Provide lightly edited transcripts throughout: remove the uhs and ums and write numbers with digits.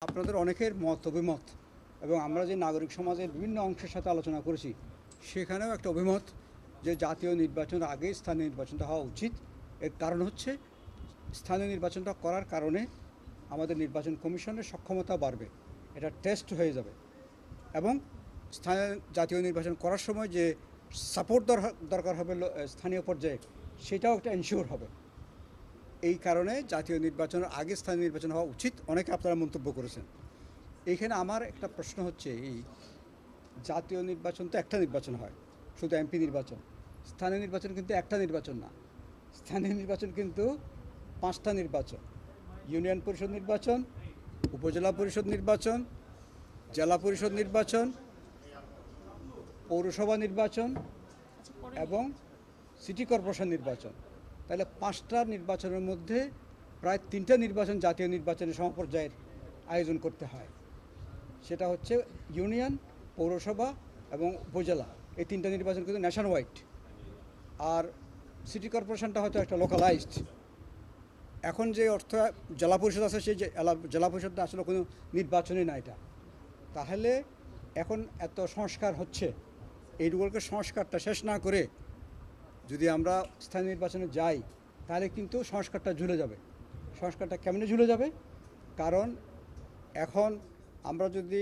আপনাদের অনেকের মত অভিমত এবং আমরা যে নাগরিক সমাজের বিভিন্ন অংশের সাথে আলোচনা করেছি সেখানেও একটা অভিমত যে জাতীয় নির্বাচনের আগে স্থানীয় নির্বাচনটা হওয়া উচিত। এর কারণ হচ্ছে স্থানীয় নির্বাচনটা করার কারণে আমাদের নির্বাচন কমিশনের সক্ষমতা বাড়বে, এটা টেস্ট হয়ে যাবে এবং স্থানীয় জাতীয় নির্বাচন করার সময় যে সাপোর্ট দরকার হবে স্থানীয় পর্যায়ে সেটাও একটা এনশিওর হবে। এই কারণে জাতীয় নির্বাচনের আগে স্থানীয় নির্বাচন হওয়া উচিত অনেকে আপনারা মন্তব্য করেছেন। এইখানে আমার একটা প্রশ্ন হচ্ছে, এই জাতীয় নির্বাচন তো একটা নির্বাচন হয়, শুধু এমপি নির্বাচন। স্থানীয় নির্বাচন কিন্তু একটা নির্বাচন না, স্থানীয় নির্বাচন কিন্তু পাঁচটা নির্বাচন: ইউনিয়ন পরিষদ নির্বাচন, উপজেলা পরিষদ নির্বাচন, জেলা পরিষদ নির্বাচন, পৌরসভা নির্বাচন এবং সিটি কর্পোরেশন নির্বাচন। তাহলে পাঁচটা নির্বাচনের মধ্যে প্রায় তিনটা নির্বাচন জাতীয় নির্বাচনের সমপর্যায়ের আয়োজন করতে হয়। সেটা হচ্ছে ইউনিয়ন, পৌরসভা এবং উপজেলা। এই তিনটা নির্বাচন কিন্তু ন্যাশন ওয়াইড, আর সিটি কর্পোরেশনটা হয়তো একটা লোকালাইজড। এখন যে অর্থ জেলা পরিষদ আছে সেই জেলা পরিষদটা আসলে কোনো নির্বাচনই না এটা। তাহলে এখন এত সংস্কার হচ্ছে, এইগুলোকে সংস্কারটা শেষ না করে যদি আমরা স্থানীয় নির্বাচনে যাই তাহলে কিন্তু সংস্কারটা ঝুলে যাবে। সংস্কারটা কেমনে ঝুলে যাবে? কারণ এখন আমরা যদি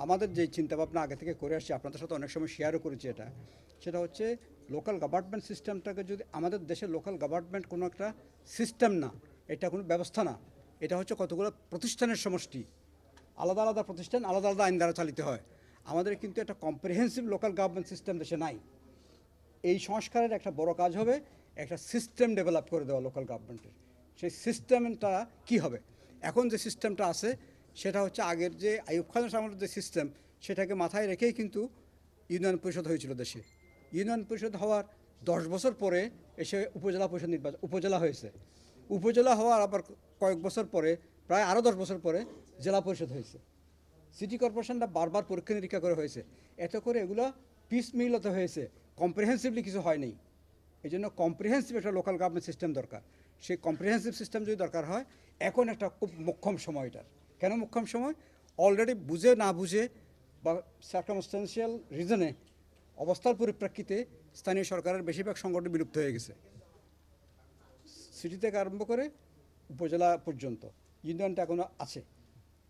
আমাদের যে চিন্তাভাবনা আগে থেকে করে আসছি, আপনাদের সাথে অনেক সময় শেয়ারও করেছি, সেটা হচ্ছে লোকাল গভর্নমেন্ট সিস্টেমটাকে যদি আমাদের দেশের লোকাল গভর্নমেন্ট কোনো একটা সিস্টেম না, এটা কোনো ব্যবস্থা না, এটা হচ্ছে কতগুলো প্রতিষ্ঠানের সমষ্টি। আলাদা আলাদা প্রতিষ্ঠান আলাদা আলাদা আইন দ্বারা চালিত হয়। আমাদের কিন্তু একটা কম্প্রিহেন্সিভ লোকাল গভর্নমেন্ট সিস্টেম দেশে নাই। এই সংস্কারের একটা বড় কাজ হবে একটা সিস্টেম ডেভেলপ করে দেওয়া লোকাল গভর্নমেন্টের। সেই সিস্টেমটা কি হবে? এখন যে সিস্টেমটা আছে সেটা হচ্ছে আগের যে আইয়ুব খানের আমলের যে সিস্টেম, সেটাকে মাথায় রেখেই কিন্তু ইউনিয়ন পরিষদ হয়েছিল দেশে। ইউনিয়ন পরিষদ হওয়ার 10 বছর পরে এসে উপজেলা পরিষদ নির্বাচন, উপজেলা হয়েছে। উপজেলা হওয়ার আবার কয়েক বছর পরে, প্রায় আরও 10 বছর পরে জেলা পরিষদ হয়েছে। সিটি কর্পোরেশনটা বারবার পরীক্ষা নিরীক্ষা করে হয়েছে। এতে করে এগুলো পিস মিলতে হয়েছে, কম্প্রিহেন্সিভলি কিছু হয়নি। এই জন্য কম্প্রিহেন্সিভ একটা লোকাল গভর্নমেন্ট সিস্টেম দরকার। সেই কম্প্রিহেন্সিভ সিস্টেম যদি দরকার হয়, এখন একটা খুব মোক্ষম সময় এটার। কেন মোক্ষম সময়? অলরেডি বুঝে না বুঝে বা সার্কামস্টেন্সিয়াল রিজনে, অবস্থার পরিপ্রেক্ষিতে স্থানীয় সরকারের বেশিরভাগ সংগঠন বিলুপ্ত হয়ে গেছে, সিটি থেকে আরম্ভ করে উপজেলা পর্যন্ত। ইউনিয়নটা এখনও আছে।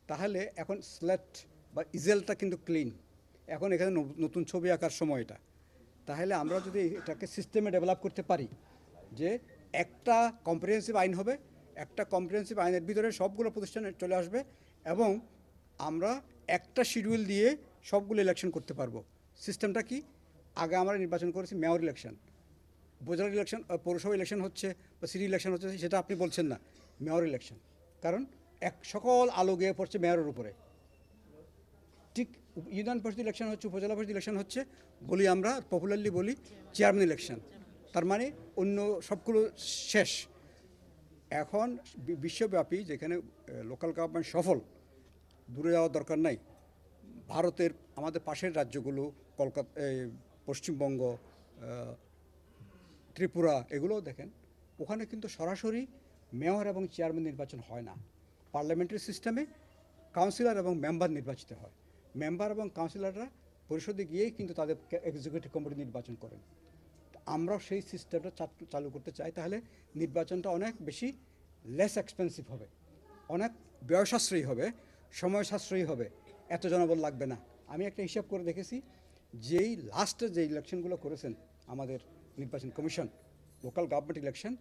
তাহলে এখন স্লেট বা ইজেলটা কিন্তু ক্লিন। এখন এখানে নতুন ছবি আঁকার সময় এটা। তাহলে আমরা যদি এটাকে সিস্টেমে ডেভেলপ করতে পারি যে একটা কম্প্রিহেন্সিভ আইন হবে, একটা কম্প্রিহেন্সিভ আইনের ভিতরে সবগুলো প্রতিষ্ঠানে চলে আসবে এবং আমরা একটা শিডিউল দিয়ে সবগুলো ইলেকশন করতে পারবো। সিস্টেমটা কি? আগে আমরা নির্বাচন করেছি মেয়র ইলেকশন, উপজেলা ইলেকশন, পৌরসভা ইলেকশন হচ্ছে বা সিটি ইলেকশন হচ্ছে, সেটা আপনি বলছেন না, মেয়র ইলেকশন। কারণ সকল আলো গিয়ে পড়ছে মেয়রের উপরে। ঠিক ইউনিয়ন পরিষদ ইলেকশন হচ্ছে, উপজেলা পরিষদ ইলেকশন হচ্ছে, বলি আমরা পপুলারলি বলি চেয়ারম্যান ইলেকশন। তার মানে অন্য সবগুলো শেষ। এখন বিশ্বব্যাপী যেখানে লোকাল গভর্নমেন্ট সফল, দূরে যাওয়ার দরকার নাই। ভারতের আমাদের পাশের রাজ্যগুলো, কলকাতা, পশ্চিমবঙ্গ, ত্রিপুরা, এগুলোও দেখেন, ওখানে কিন্তু সরাসরি মেয়র এবং চেয়ারম্যান নির্বাচন হয় না। পার্লামেন্টারি সিস্টেমে কাউন্সিলর এবং মেম্বার নির্বাচিত হয়। মেম্বার এবং কাউন্সিলররা পরিষদে গিয়েই কিন্তু তাদের এক্সিকিউটিভ কমিটি নির্বাচন করেন। আমরাও সেই সিস্টেমটা চালু করতে চাই। তাহলে নির্বাচনটা অনেক বেশি লেস এক্সপেন্সিভ হবে, অনেক ব্যয় সাশ্রয়ী হবে, সময় সাশ্রয়ী হবে, এত জনবল লাগবে না। আমি একটা হিসাব করে দেখেছি, যেই লাস্টে যে ইলেকশনগুলো করেছেন আমাদের নির্বাচন কমিশন, লোকাল গভর্নমেন্ট ইলেকশন,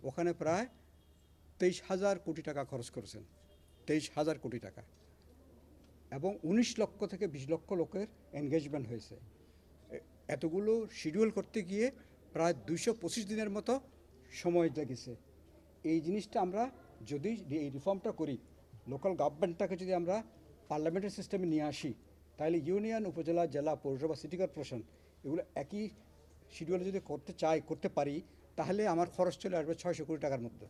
ওখানে প্রায় 23,000 কোটি টাকা খরচ করেছেন। 23,000 কোটি টাকা, এবং 19 লক্ষ থেকে 20 লক্ষ লোকের এনগেজমেন্ট হয়েছে। এতগুলো শিডিউল করতে গিয়ে প্রায় 225 দিনের মতো সময় লেগেছে। এই জিনিসটা আমরা যদি এই রিফর্মটা করি, লোকাল গভর্নমেন্টটাকে যদি আমরা পার্লামেন্টারি সিস্টেমে নিয়ে আসি, তাহলে ইউনিয়ন, উপজেলা, জেলা, পৌরসভা, সিটি কর্পোরেশন এগুলো একই শিডিউলে যদি করতে পারি, তাহলে আমার খরচ চলে আসবে 600 কোটি টাকার মধ্যে।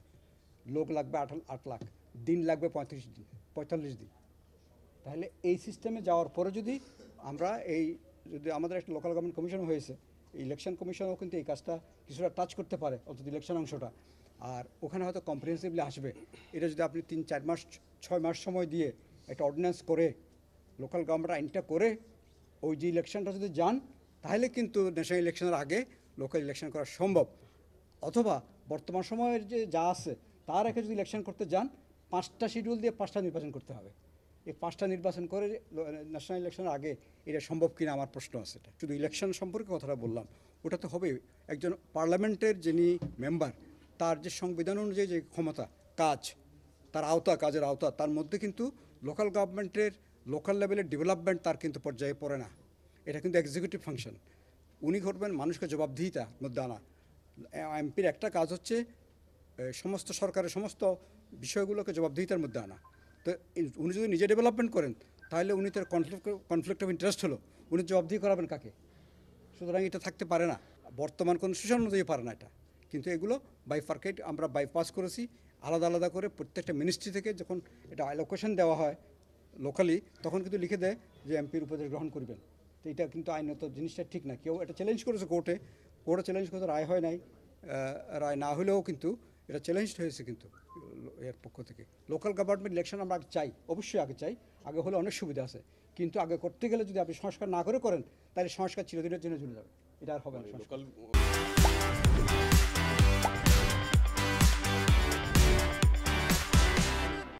লোক লাগবে 8 লাখ, দিন লাগবে 45 দিন। তাহলে এই সিস্টেমে যাওয়ার পরে যদি আমরা যদি আমাদের একটা লোকাল গভর্নমেন্ট কমিশন হয়েছে, ইলেকশন কমিশনও কিন্তু এই কাজটা কিছুটা টাচ করতে পারে, অন্তত ইলেকশন অংশটা। আর ওখানে হয়তো কম্প্রিহেন্সিভলি আসবে। এটা যদি আপনি 3-4 মাস 6 মাস সময় দিয়ে একটা অর্ডিন্যান্স করে লোকাল গভর্নমেন্ট আইনটা করে ওই যে ইলেকশনটা যদি যান তাহলে কিন্তু ন্যাশনাল ইলেকশনের আগে লোকাল ইলেকশন করা সম্ভব। অথবা বর্তমান সময়ের যে যা আছে তার আগে যদি ইলেকশন করতে যান 5টা শিডিউল দিয়ে 5টা নির্বাচন করতে হবে। এই 5টা নির্বাচন করে ন্যাশনাল ইলেকশনের আগে এটা সম্ভব কিনা আমার প্রশ্ন আছে। এটা শুধু ইলেকশন সম্পর্কে কথাটা বললাম, ওটা তো হবে একজন পার্লামেন্টের যিনি মেম্বার তার যে সংবিধান অনুযায়ী যে ক্ষমতা কাজ তার আওতা কাজের আওতা তার মধ্যে কিন্তু লোকাল গভর্নমেন্টের লোকাল লেভেলের ডেভেলপমেন্ট তার কিন্তু পর্যায়ে পড়ে না। এটা কিন্তু এক্সিকিউটিভ ফাংশন। উনি করবেন মানুষকে জবাবদিহিতার মধ্যে আনা। এমপির একটা কাজ হচ্ছে সমস্ত সরকারের সমস্ত বিষয়গুলোকে জবাবদিহিতার মধ্যে আনা। তো উনি যদি নিজে ডেভেলপমেন্ট করেন তাহলে উনি তার কনফ্লিক্ট অফ ইন্টারেস্ট হলো, উনি জবাবদিহি করাবেন কাকে? সুতরাং এটা থাকতে পারে না, বর্তমান কনস্টিটিউশন অনুযায়ী পারে না এটা। কিন্তু এগুলো বাইফার্কেট আমরা বাইপাস করেছি আলাদা আলাদা করে প্রত্যেকটা মিনিস্ট্রি থেকে যখন এটা অ্যালোকেশন দেওয়া হয় লোকালি তখন কিন্তু লিখে দেয় যে এমপির উপদেশ গ্রহণ করবেন। তো এটা কিন্তু আইনত জিনিসটা ঠিক না। কেউ এটা চ্যালেঞ্জ করেছে কোর্টে চ্যালেঞ্জ করতে রায় হয় নাই, রায় না হলেও কিন্তু এটা চ্যালেঞ্জ হয়েছে কিন্তু এর পক্ষ থেকে। লোকাল গভর্নমেন্ট ইলেকশন আমরা আগে চাই, অবশ্যই আগে চাই, আগে হলে অনেক সুবিধা আছে। কিন্তু আগে করতে গেলে যদি আপনি সংস্কার না করেন তাহলে সংস্কার চিরদিনের জন্য চলে যাবে, এটা আর হবে না।